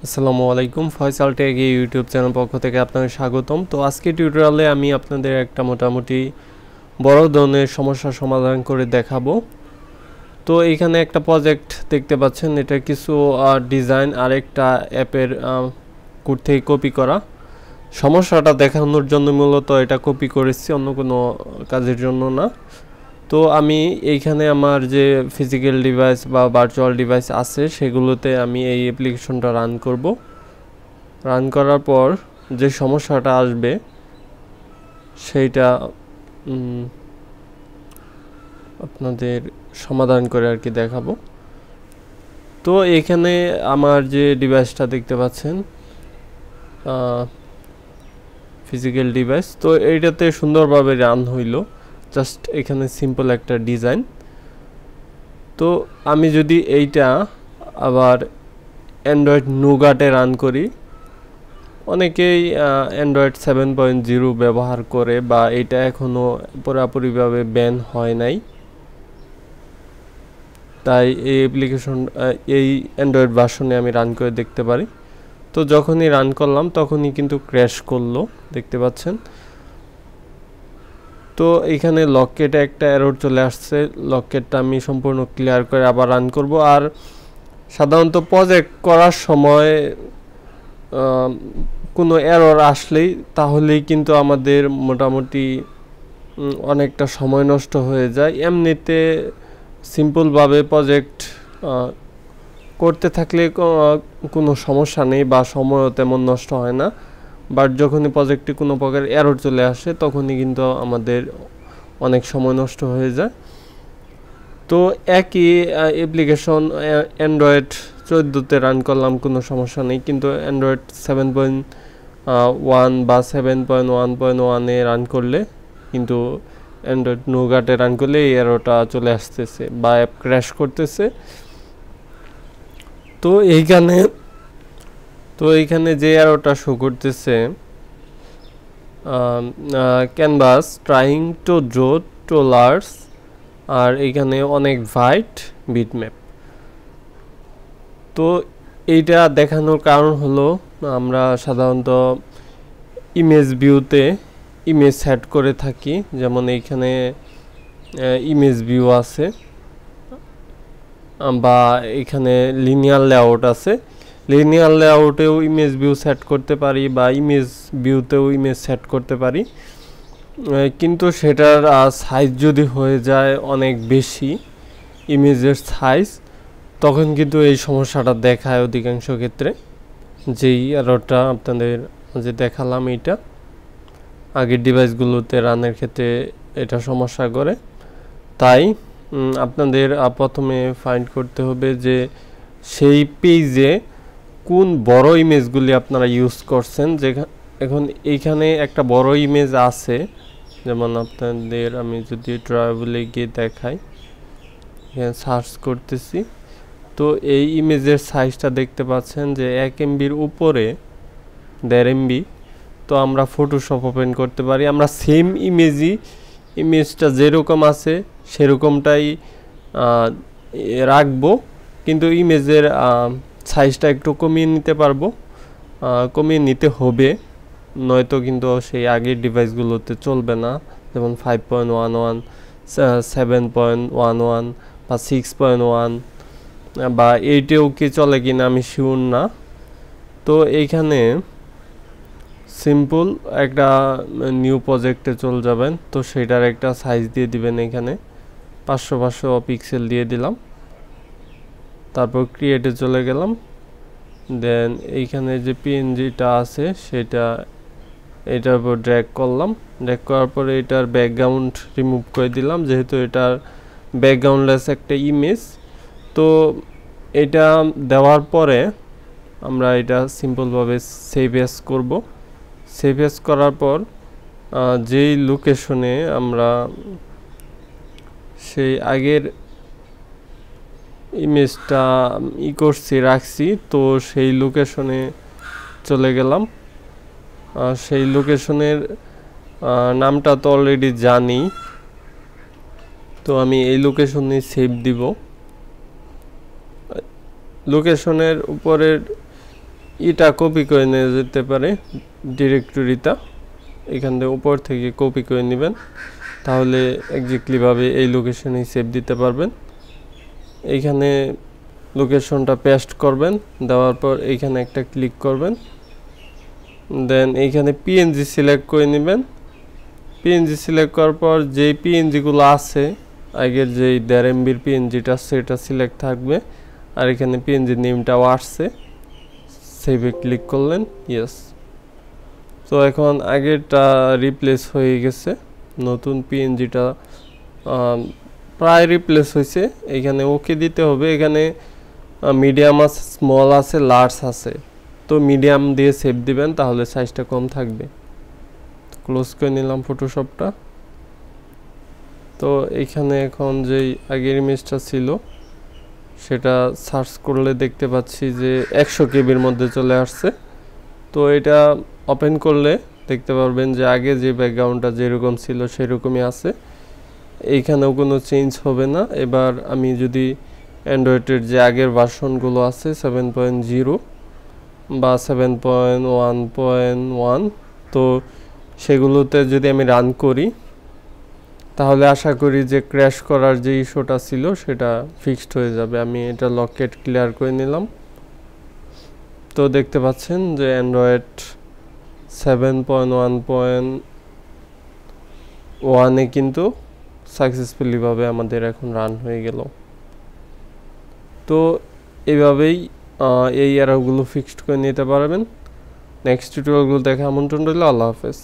আসসালামু আলাইকুম, Faisal take YouTube channel পক্ষ থেকে আপনাদের স্বাগতম। তো আজকে টিউটোরিয়ালে আমি আপনাদের একটা মোটামুটি বড় ধরনের সমস্যার সমাধান করে দেখাবো। তো এখানে একটা প্রজেক্ট দেখতে পাচ্ছেন, এটা কিছু ডিজাইন আরেকটা অ্যাপের কোড থেকে কপি করা। সমস্যাটা দেখানোর জন্য মূলত এটা কপি করেছি, অন্য কোনো কাজের জন্য না। তো আমি এইখানে আমার যে ফিজিক্যাল ডিভাইস বা ভার্চুয়াল ডিভাইস আছে সেগুলোতে আমি এই অ্যাপ্লিকেশনটা রান করব। রান করার পর যে সমস্যাটা আসবে সেইটা আপনাদের সমাধান করে আর কি দেখাবো। তো এখানে আমার যে ডিভাইসটা দেখতে পাচ্ছেন ফিজিক্যাল ডিভাইস, তো এইটাতে সুন্দরভাবে রান হইলো। জাস্ট এখানে সিম্পল একটা ডিজাইন। তো আমি যদি এইটা আবার অ্যান্ড্রয়েড নুগাটে রান করি, অনেকেই অ্যান্ড্রয়েড 7.0 ব্যবহার করে বা এটা এখনও পুরোপুরিভাবে ব্যান হয় নাই, তাই এই অ্যাপ্লিকেশন এই অ্যান্ড্রয়েড ভার্সনে আমি রান করে দেখতে পারি। তো যখনই রান করলাম তখনই কিন্তু ক্র্যাশ করলো, দেখতে পাচ্ছেন। তো এখানে লকেটে একটা এরর চলে আসছে, লকেটটা আমি সম্পূর্ণ ক্লিয়ার করে আবার রান করব। আর সাধারণত প্রজেক্ট করার সময় কোনো এরর আসলেই তাহলেই কিন্তু আমাদের মোটামুটি অনেকটা সময় নষ্ট হয়ে যায়। এমনিতে সিম্পলভাবে প্রজেক্ট করতে থাকলে কোনো সমস্যা নেই বা সময়ও তেমন নষ্ট হয় না। বাট যখনই প্রজেক্টে কোনো প্রকার এরর চলে আসে তখনই কিন্তু আমাদের অনেক সময় নষ্ট হয়ে যায়। তো একই অ্যাপ্লিকেশন অ্যান্ড্রয়েড 14তে রান করলাম, কোনো সমস্যা নেই, কিন্তু অ্যান্ড্রয়েড 7.1 বা 7.1.1-এ রান করলে কিন্তু অ্যান্ড্রয়েড নুগাটে রান করলে এই এররটা চলে আসতেছে বা অ্যাপ ক্র্যাশ করতেছে। তো এইখানে যে এররটা শো করতেছে, ক্যানভাস ট্রাইং টু ড্র ট্রোলার্স, আর এইখানে অনেক ভাইট বিটম্যাপ। তো এইটা দেখানোর কারণ হলো, আমরা সাধারণত ইমেজ ভিউতে ইমেজ সেট করে থাকি, যেমন এইখানে ইমেজ ভিউ আছে বা এখানে লিনিয়ার লেআউট আছে। লিনিয়ার লেআউটেও ইমেজ ভিউ সেট করতে পারি বা ইমেজ ভিউতেও ইমেজ সেট করতে পারি, কিন্তু সেটার সাইজ যদি হয়ে যায় অনেক বেশি, ইমেজের সাইজ, তখন কিন্তু এই সমস্যাটা দেখায় অধিকাংশ ক্ষেত্রে। যেই এররটা আপনাদের যে দেখালাম, এইটা আগের ডিভাইসগুলোতে রানের ক্ষেত্রে এটা সমস্যা করে। তাই আপনাদের প্রথমে ফাইন্ড করতে হবে যে সেই পেজে কোন বড় ইমেজগুলি আপনারা ইউজ করছেন। এখন এইখানে একটা বড় ইমেজ আছে, যেমন আপনাদের আমি যদি ট্রাভেলে গিয়ে দেখাই, এখানে সার্চ করতেছি, তো এই ইমেজের সাইজটা দেখতে পাচ্ছেন যে 1 MBর উপরে 1.5 MB। তো আমরা ফটোশপ ওপেন করতে পারি, আমরা সেম ইমেজটা যেরকম আছে সেরকমটাই রাখবো, কিন্তু ইমেজের সাইজটা একটু কমিয়ে নিতে পারবো, কমিয়ে নিতে হবে, নয়তো কিন্তু সেই আগের ডিভাইসগুলোতে চলবে না। যেমন 5.11, 7.11 বা 6.1 বা 8এও কি চলে কিনা আমি শিওর না। তো এইখানে সিম্পল একটা নিউ প্রজেক্টে চলে যাবেন, তো সেটার একটা সাইজ দিয়ে দিবেন, এখানে 500 পিক্সেল দিয়ে দিলাম, তারপর ক্রিয়েটে চলে গেলাম। দেন এইখানে যে পিএনজিটা আছে সেটা এটার উপর ড্র্যাগ করলাম, ড্র্যাগ করার পরে এটার ব্যাকগ্রাউন্ড রিমুভ করে দিলাম, যেহেতু এটার ব্যাকগ্রাউন্ডলেস একটা ইমেজ। তো এটা দেওয়ার পরে আমরা এটা সিম্পলভাবে সেভ এস করব। সেভ এস করার পর যেই লোকেশনে আমরা সেই আগের ইমেজটা করছি রাখছি, তো সেই লোকেশনে চলে গেলাম। সেই লোকেশনের নামটা তো অলরেডি জানি, তো আমি এই লোকেশনে সেভ দিব। লোকেশনের উপরের এটা কপি করে নিয়ে যেতে পারে ডিরেক্টরিটা, এখান থেকে উপর থেকে কপি করে নেবেন, তাহলে এক্স্যাক্টলিভাবে এই লোকেশনেই সেভ দিতে পারবেন। এইখানে লোকেশনটা পেস্ট করবেন, দেওয়ার পর এইখানে একটা ক্লিক করবেন, দেন এইখানে পিএনজি সিলেক্ট করে নেবেন। পিএনজি সিলেক্ট করার পর যেই পিএনজিগুলো আছে আগের যেই 1.5 MBর পিএনজিটা সেটা সিলেক্ট থাকবে, আর এখানে পিএনজি নেমটাও আসছে, সেভে ক্লিক করলেন, ইয়েস। তো এখন আগেরটা রিপ্লেস হয়ে গেছে, নতুন পিএনজিটা প্রায় রিপ্লেস হয়েছে। এখানে ওকে দিতে হবে। এখানে মিডিয়াম আছে, স্মল আছে, লার্জ আছে, তো মিডিয়াম দিয়ে সেভ দিবেন, তাহলে সাইজটা কম থাকবে। ক্লোজ করে নিলাম ফটোশপটা। তো এখানে এখন যেই আগের ইমেজটা ছিল সেটা সার্চ করলে দেখতে পাচ্ছি যে 100 কেবির মধ্যে চলে আসছে। তো এটা ওপেন করলে দেখতে পারবেন যে আগে যে ব্যাকগ্রাউন্ডটা যেরকম ছিল সেরকমই আছে, এইখানেও কোনো চেঞ্জ হবে না। এবার আমি যদি অ্যান্ড্রয়েডের যে আগের ভার্সনগুলো আছে 7.0 বা 7.1.1, তো সেগুলোতে যদি আমি রান করি তাহলে আশা করি যে ক্র্যাশ করার যে ইস্যুটা ছিল সেটা ফিক্সড হয়ে যাবে। আমি এটা লকেট ক্লিয়ার করে নিলাম। তো দেখতে পাচ্ছেন যে অ্যান্ড্রয়েড 7.1.1-এ কিন্তু সাকসেসফুলিভাবে আমাদের এখন রান হয়ে গেল। তো এইভাবেই এই এররগুলো ফিক্সড করে নিতে পারবেন। নেক্সট টিউটোরিয়ালগুলো দেখে আমন্ত্রণ রইল। আল্লাহ হাফেজ।